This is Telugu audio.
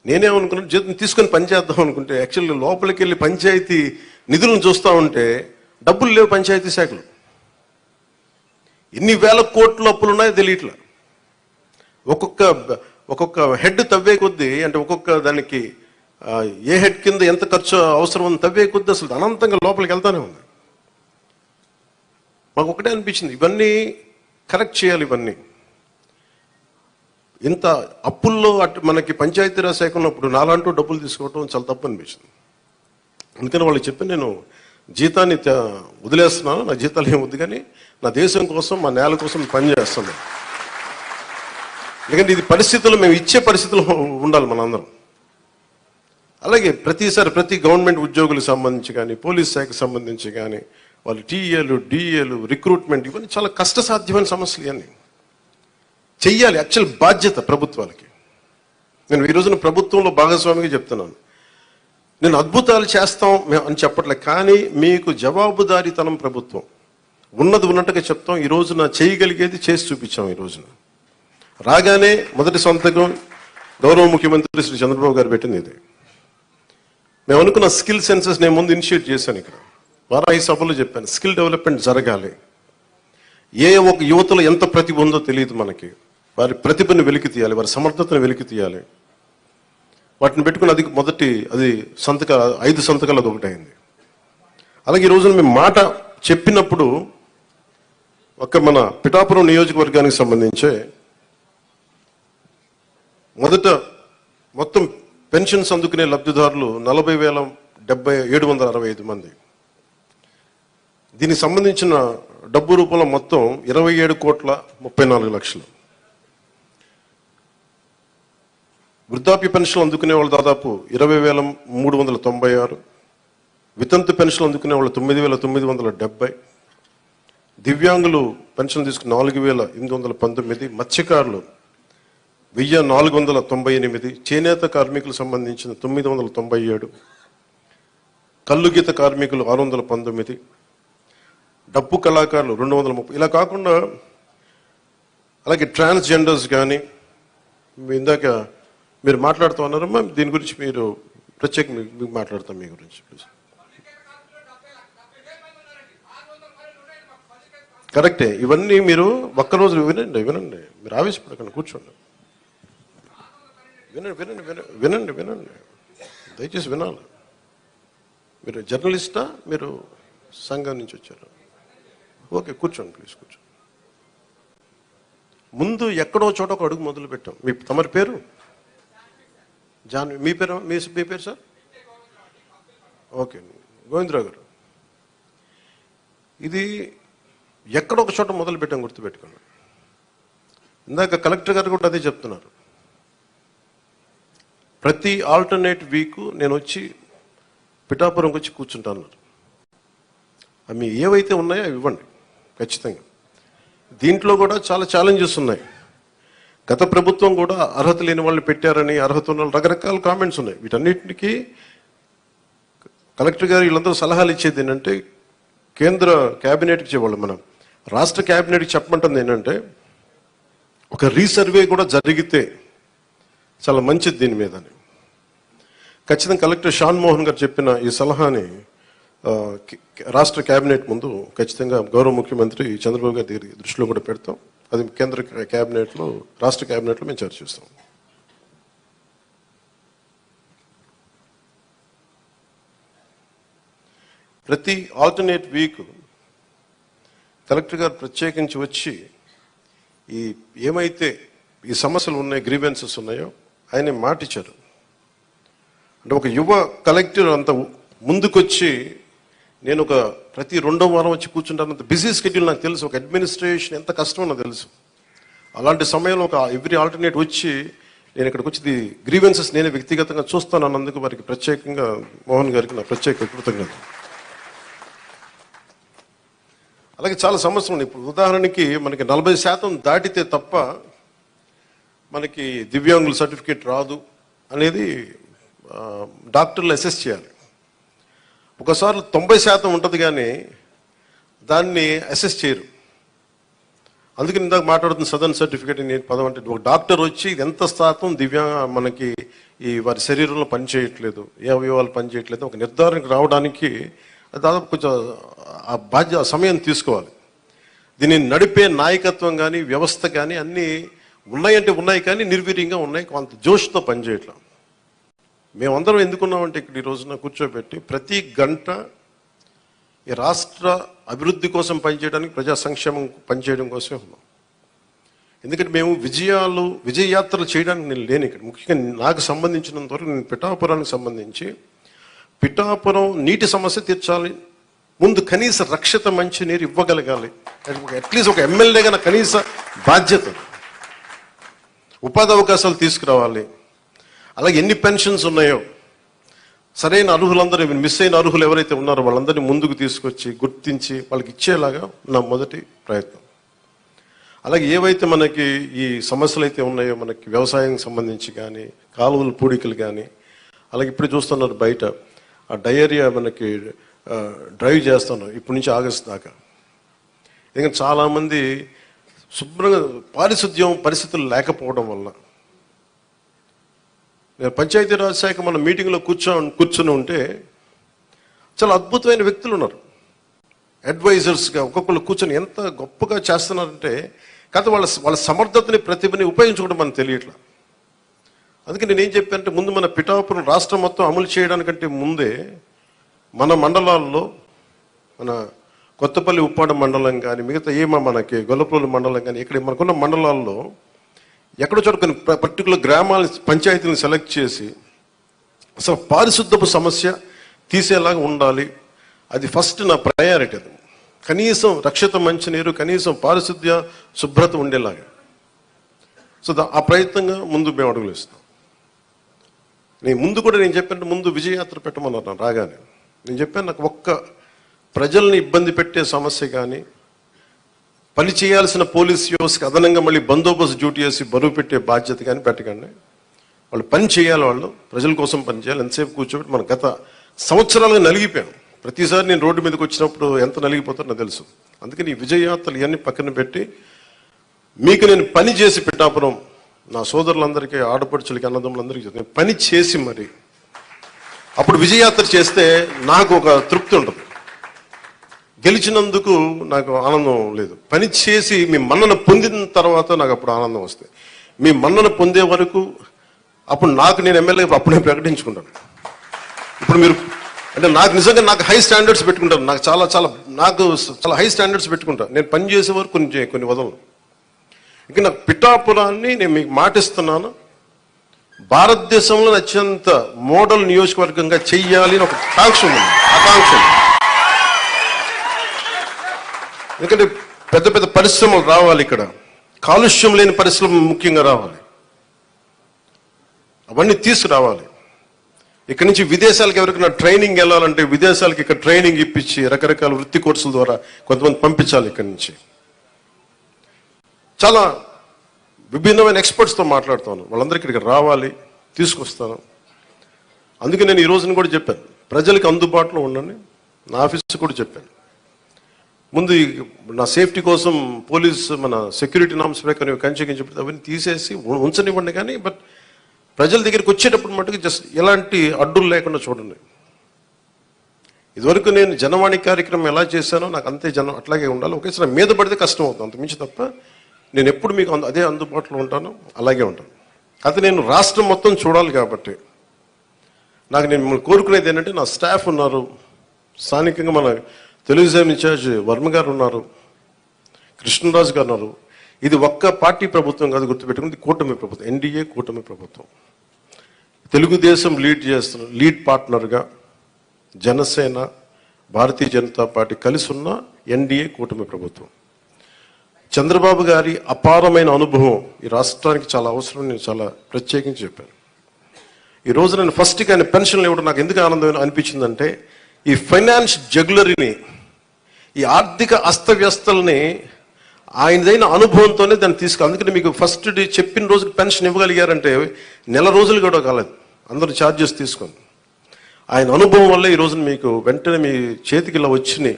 నేనేమనుకున్నాను, జీతం తీసుకొని పని చేద్దాం అనుకుంటే యాక్చువల్గా లోపలికి వెళ్ళి పంచాయతీ నిధులను చూస్తూ ఉంటే డబ్బులు లేవు. పంచాయతీ శాఖలు ఎన్ని వేల కోట్ల అప్పులు ఉన్నాయో తెలియట్లా. ఒక్కొక్క హెడ్ తవ్వే కొద్దీ, అంటే ఒక్కొక్క దానికి ఏ హెడ్ కింద ఎంత ఖర్చు అవసరం ఉంది తవ్వే కొద్దీ అసలు అనంతంగా లోపలికి వెళ్తానే ఉంది. మాకు ఒకటే అనిపించింది, ఇవన్నీ కరెక్ట్ చేయాలి. ఇవన్నీ ఇంత అప్పుల్లో మనకి పంచాయతీరాజ్ శాఖ ఉన్నప్పుడు నాలంటూ డబ్బులు తీసుకోవడం చాలా తప్పు అనిపించింది. అందుకని వాళ్ళకి చెప్పి నేను జీతాన్ని వదిలేస్తున్నాను, నా జీతాలు ఏం వద్దు, కానీ నా దేశం కోసం, మా నేల కోసం పనిచేస్తున్నాను. ఎందుకంటే ఇది పరిస్థితుల్లో మేము ఇచ్చే పరిస్థితుల్లో ఉండాలి మనందరం. అలాగే ప్రతిసారి ప్రతి గవర్నమెంట్ ఉద్యోగులకు సంబంధించి కానీ, పోలీస్ శాఖకు సంబంధించి కానీ, వాళ్ళు టీఏలు, డిఏలు, రిక్రూట్మెంట్, ఇవన్నీ చాలా కష్టసాధ్యమైన సమస్యలు. ఇవన్నీ చెయ్యాలి, యాక్చువల్ బాధ్యత ప్రభుత్వాలకి. నేను ఈ రోజున ప్రభుత్వంలో భాగస్వామిగా చెప్తున్నాను. నేను అద్భుతాలు చేస్తాం అని చెప్పట్లే, కానీ మీకు జవాబుదారీతనం ప్రభుత్వం ఉన్నది ఉన్నట్టుగా చెప్తాం. ఈ రోజున చేయగలిగేది చేసి చూపించాం. ఈ రోజున రాగానే మొదటి సంతకం గౌరవ ముఖ్యమంత్రి శ్రీ చంద్రబాబు గారు పెట్టింది ఇది. మేము అనుకున్న స్కిల్ సెన్సెస్ నేను ముందు ఇనిషియేట్ చేశాను. ఇక్కడ వారాహి సభలో చెప్పాను, స్కిల్ డెవలప్మెంట్ జరగాలి. ఏ ఒక యువతలో ఎంత ప్రతిభ ఉందో తెలియదు మనకి. వారి ప్రతిభను వెలికి తీయాలి, వారి సమర్థతను వెలికి తీయాలి. వాటిని పెట్టుకుని అది 5 సంతకాలు అది ఒకటి అయింది. అలాగే ఈ రోజున మేము మాట చెప్పినప్పుడు మన పిఠాపురం నియోజకవర్గానికి సంబంధించే మొత్తం పెన్షన్స్ అందుకునే లబ్ధిదారులు 40,765 మంది. దీనికి సంబంధించిన డబ్బు రూపంలో మొత్తం 27,34,00,000. వృద్ధాప్య పెన్షన్లు అందుకునే వాళ్ళు దాదాపు 20,396. వితంతు పెన్షన్లు అందుకునే వాళ్ళు 9,970. దివ్యాంగులు పెన్షన్ తీసుకుని 4,819. మత్స్యకారులు 1,498. చేనేత కార్మికులకు సంబంధించిన 997. కల్లుగీత కార్మికులు 619. డప్పు కళాకారులు 230. ఇలా కాకుండా అలాగే ట్రాన్స్జెండర్స్ కానీ, ఇందాక మీరు మాట్లాడుతూ ఉన్నారమ్మా, దీని గురించి మీరు ప్రత్యేకంగా మీకు మాట్లాడతాం మీ గురించి ప్లీజ్. కరెక్టే, ఇవన్నీ మీరు ఒక్కరోజు వినండి, మీరు ఆవేశపడకండి, కూర్చోండి, వినండి, దయచేసి వినాలి. మీరు జర్నలిస్టా, మీరు సంఘం నుంచి వచ్చారు? ఓకే, కూర్చోండి ప్లీజ్, కూర్చోండి. ముందు ఎక్కడో చోట ఒక అడుగు మొదలు పెట్టాం. తమరి పేరు మీ పేరు సార్? ఓకే, గోవిందరావు గారు. ఇది ఎక్కడో ఒక చోట మొదలు పెట్టాం, గుర్తుపెట్టుకోండి. ఇందాక కలెక్టర్ గారు కూడా అదే చెప్తున్నారు. ప్రతి ఆల్టర్నేట్ వీక్ నేను వచ్చి పిఠాపురంకి వచ్చి కూర్చుంటాను. అవి ఏవైతే ఉన్నాయో అవి ఇవ్వండి ఖచ్చితంగా. దీంట్లో కూడా చాలా ఛాలెంజెస్ ఉన్నాయి. గత ప్రభుత్వం కూడా అర్హత లేని వాళ్ళని పెట్టారని, అర్హత ఉన్న రకరకాల కామెంట్స్ ఉన్నాయి. వీటన్నిటికీ కలెక్టర్ గారు వీళ్ళందరూ సలహాలు ఇచ్చేది ఏంటంటే, కేంద్ర క్యాబినెట్కి ఇచ్చేవాళ్ళు, మనం రాష్ట్ర క్యాబినెట్కి చెప్పమంటుంది ఏంటంటే, ఒక రీసర్వే కూడా జరిగితే చాలా మంచిది దీని మీద. ఖచ్చితంగా కలెక్టర్ షాన్ మోహన్ గారు చెప్పిన ఈ సలహాని రాష్ట్ర క్యాబినెట్ ముందు ఖచ్చితంగా గౌరవ ముఖ్యమంత్రి చంద్రబాబు గారి దృష్టిలో కూడా పెడతాం. అది కేంద్ర క్యాబినెట్లో, రాష్ట్ర క్యాబినెట్లో మేము చర్చిస్తాం. ప్రతి ఆల్టర్నేట్ వీక్ కలెక్టర్ గారు ప్రత్యేకించి వచ్చి ఏమైతే ఈ సమస్యలు ఉన్నాయో, గ్రీవెన్సెస్ ఉన్నాయో ఆయన మాట ఇచ్చారు. అంటే ఒక యువ కలెక్టర్ అంత ముందుకొచ్చి, నేను ప్రతి 2వ వారం వచ్చి కూర్చుంటానంత బిజీ షెడ్యూల్ నాకు తెలుసు. ఒక అడ్మినిస్ట్రేషన్ ఎంత కష్టమో నాకు తెలుసు. అలాంటి సమయంలో ఎవ్రీ ఆల్టర్నేట్ వచ్చి నేను ఇక్కడికి వచ్చి గ్రీవెన్సెస్ నేనే వ్యక్తిగతంగా చూస్తాను అన్నందుకు వారికి ప్రత్యేకంగా మోహన్ గారికి నా ప్రత్యేక కృతజ్ఞత. అలాగే చాలా సమస్యలు ఉన్నాయి. ఇప్పుడు ఉదాహరణకి మనకి 40% దాటితే తప్ప మనకి దివ్యాంగుల సర్టిఫికేట్ రాదు అనేది డాక్టర్లు అసెస్ చేయాలి. ఒకసారి 90% ఉంటుంది, కానీ దాన్ని అసెస్ చేయరు. అందుకని ఇందాక మాట్లాడుతున్న సదరన్ సర్టిఫికేట్ నేను పదం అంటే ఒక డాక్టర్ వచ్చి ఇది ఎంత శాతం మనకి ఈ వారి శరీరంలో పనిచేయట్లేదు, ఏ అవయవాలు పనిచేయట్లేదు ఒక నిర్ధారణకు రావడానికి దాదాపు కొంచెం ఆ సమయం తీసుకోవాలి. దీన్ని నడిపే నాయకత్వం కానీ వ్యవస్థ కానీ అన్నీ ఉన్నాయంటే ఉన్నాయి, కానీ నిర్వీర్యంగా ఉన్నాయి, కొంత జోష్తో పనిచేయట్లేదు. మేమందరం ఎందుకున్నామంటే ఇక్కడ ఈ రోజున కూర్చోబెట్టి ప్రతి గంట ఈ రాష్ట్ర అభివృద్ధి కోసం పనిచేయడానికి, ప్రజా సంక్షేమం పనిచేయడం కోసమే ఉన్నాం. ఎందుకంటే మేము విజయయాత్రలు చేయడానికి నేను లేను ఇక్కడ. ముఖ్యంగా నాకు సంబంధించినంత వరకు నేను పిఠాపురానికి సంబంధించి పిఠాపురం నీటి సమస్య తీర్చాలి, ముందు కనీస రక్షిత మంచినీరు ఇవ్వగలగాలి, అట్లీస్ట్ ఒక ఎమ్మెల్యేగా నా కనీస బాధ్యత. ఉపాధి అవకాశాలు తీసుకురావాలి. అలాగే ఎన్ని పెన్షన్స్ ఉన్నాయో సరైన అర్హులందరూ, మిస్ అయిన అర్హులు ఎవరైతే ఉన్నారో వాళ్ళందరినీ ముందుకు తీసుకొచ్చి గుర్తించి వాళ్ళకి ఇచ్చేలాగా నా మొదటి ప్రయత్నం. అలాగే ఏవైతే మనకి ఈ సమస్యలు అయితే ఉన్నాయో మనకి వ్యవసాయం సంబంధించి కానీ, కాలువల పూడికలు కానీ, అలాగే ఇప్పుడు చూస్తున్నారు బయట ఆ డయేరియా మనకి డ్రైవ్ చేస్తున్నాం ఇప్పటి నుంచి ఆగస్టు దాకా. ఎందుకంటే చాలామంది శుభ్రంగా పారిశుద్ధ్యం పరిస్థితులు లేకపోవడం వల్ల. నేను పంచాయతీరాజ్ శాఖ మన మీటింగ్లో కూర్చొని ఉంటే చాలా అద్భుతమైన వ్యక్తులు ఉన్నారు, అడ్వైజర్స్గా ఒక్కొక్కరు కూర్చొని ఎంత గొప్పగా చేస్తున్నారంటే, కాకపోతే వాళ్ళ సమర్థతని ప్రతిభని ఉపయోగించుకోవడం మనకు తెలియట్లా. అందుకే నేనేం చెప్పానంటే, ముందు మన పిఠాపురం రాష్ట్రం మొత్తం అమలు చేయడానికంటే ముందే మన మండలాల్లో, మన కొత్తపల్లి ఉప్పాడ మండలం కానీ, మిగతా మనకి గొల్లపల్లి మండలం కానీ, ఇక్కడ మనకున్న మండలాల్లో ఎక్కడో చోట కొన్ని పర్టికులర్ గ్రామాల పంచాయతీలను సెలెక్ట్ చేసి అసలు పారిశుద్ధపు సమస్య తీసేలాగా ఉండాలి. అది ఫస్ట్ నా ప్రయారిటీ. అది కనీసం రక్షిత మంచినీరు, కనీసం పారిశుద్ధ్య శుభ్రత ఉండేలాగా. సో ఆ ప్రయత్నంగా ముందు మేము అడుగులు ఇస్తాం. నేను చెప్పాను, ముందు విజయయాత్ర పెట్టమన్నారు రాగానే. నేను చెప్పాను, నాకు ఒక్క ప్రజల్ని ఇబ్బంది పెట్టే సమస్య కానీ, పని చేయాల్సిన పోలీస్ వ్యవస్థకి అదనంగా మళ్ళీ బందోబస్తు డ్యూటీ చేసి బరువు పెట్టే బాధ్యత కానీ పెట్టకండి. వాళ్ళు పని చేయాలి, వాళ్ళు ప్రజల కోసం పని చేయాలి. ఎంతసేపు కూర్చోబెట్టి మన గత సంవత్సరాలుగా నలిగిపోయాం. ప్రతిసారి నేను రోడ్డు మీదకి వచ్చినప్పుడు ఎంత నలిగిపోతారో నాకు తెలుసు. అందుకని ఈ విజయయాత్రలు ఇవన్నీ పక్కన పెట్టి మీకు నేను పని చేసి పిఠాపురం నా సోదరులందరికీ, ఆడపడుచులకి, అన్నదమ్ములందరికీ నేను పని చేసి మరి అప్పుడు విజయయాత్ర చేస్తే నాకు ఒక తృప్తి ఉంటుంది. గెలిచినందుకు నాకు ఆనందం లేదు, పని చేసి మీ మన్నన పొందిన తర్వాత నాకు అప్పుడు ఆనందం వస్తుంది. మీ మన్నన పొందే వరకు అప్పుడు నేను ఎమ్మెల్యే అప్పుడే ప్రకటించుకుంటాను. ఇప్పుడు మీరు అంటే నాకు నిజంగా నాకు హై స్టాండర్డ్స్ పెట్టుకుంటాను, నాకు చాలా హై స్టాండర్డ్స్ పెట్టుకుంటాను. నేను పని చేసే వరకు కొన్ని వదలను. ఇంకా నాకు పిఠాపురాన్ని నేను మీకు మాటిస్తున్నాను, భారతదేశంలో అత్యంత మోడల్ నియోజకవర్గంగా చెయ్యాలి అని ఒక ఆకాంక్ష ఉంది. ఎందుకంటే పెద్ద పెద్ద పరిశ్రమలు రావాలి, ఇక్కడ కాలుష్యం లేని పరిశ్రమ ముఖ్యంగా రావాలి, అవన్నీ తీసుకురావాలి. ఇక్కడి నుంచి విదేశాలకు ఎవరికైనా ట్రైనింగ్ వెళ్ళాలంటే విదేశాలకు ఇక్కడ ట్రైనింగ్ ఇప్పించి రకరకాల వృత్తి కోర్సుల ద్వారా కొంతమంది పంపించాలి. ఇక్కడి నుంచి చాలా విభిన్నమైన ఎక్స్పర్ట్స్తో మాట్లాడుతాను, వాళ్ళందరికీ ఇక్కడికి రావాలి, తీసుకొస్తాను. అందుకే నేను ఈ రోజున కూడా చెప్పాను, ప్రజలకు అందుబాటులో ఉండండి. నా ఆఫీస్ కూడా చెప్పాను, ముందు నా సేఫ్టీ కోసం పోలీస్ మన సెక్యూరిటీ నామ్స్ ప్రకారం కంచె అవన్నీ తీసేసి ఉంచనివ్వండి, కానీ బట్ ప్రజల దగ్గరికి వచ్చేటప్పుడు మటుకు జస్ట్ ఎలాంటి అడ్డులు లేకుండా చూడండి. ఇదివరకు నేను జనవాణి కార్యక్రమం ఎలా చేశానో నాకు అంతే జనం అట్లాగే ఉండాలి. ఒకేసారి మీద పడితే కష్టం అవుతుంది, అంత మించి తప్ప నేను ఎప్పుడు మీకు అదే అందుబాటులో ఉంటాను, అలాగే ఉంటాను. అయితే నేను రాష్ట్రం మొత్తం చూడాలి కాబట్టి నాకు నేను మిమ్మల్ని కోరుకునేది ఏంటంటే, నా స్టాఫ్ ఉన్నారు, స్థానికంగా మన తెలుగుదేశం ఇన్ఛార్జ్ వర్మ గారు ఉన్నారు, కృష్ణరాజు గారు ఉన్నారు. ఇది ఒక్క పార్టీ ప్రభుత్వం కాదు, గుర్తుపెట్టుకుంది కూటమి ప్రభుత్వం, ఎన్డీఏ కూటమి ప్రభుత్వం. తెలుగుదేశం లీడ్ పార్ట్నర్గా జనసేన, భారతీయ జనతా పార్టీ కలిసి ఉన్న ఎన్డీఏ కూటమి ప్రభుత్వం. చంద్రబాబు గారి అపారమైన అనుభవం ఈ రాష్ట్రానికి చాలా అవసరం, నేను చాలా ప్రత్యేకించి చెప్పాను. ఈ రోజు నేను ఫస్ట్ ఆయన పెన్షన్లు ఇవ్వడం నాకు ఎందుకు ఆనందం అనిపించిందంటే, ఈ ఫైనాన్స్ జగ్యులరీని, ఈ ఆర్థిక అస్తవ్యస్తల్ని ఆయనదైన అనుభవంతోనే దాన్ని అందుకని మీకు ఫస్ట్ డే చెప్పిన రోజుకి పెన్షన్ ఇవ్వగలిగారంటే నెల రోజులు కూడా కాలేదు, అందరూ ఛార్జెస్ తీసుకొని. ఆయన అనుభవం వల్ల ఈ రోజున మీకు వెంటనే మీ చేతికి ఇలా వచ్చినాయి.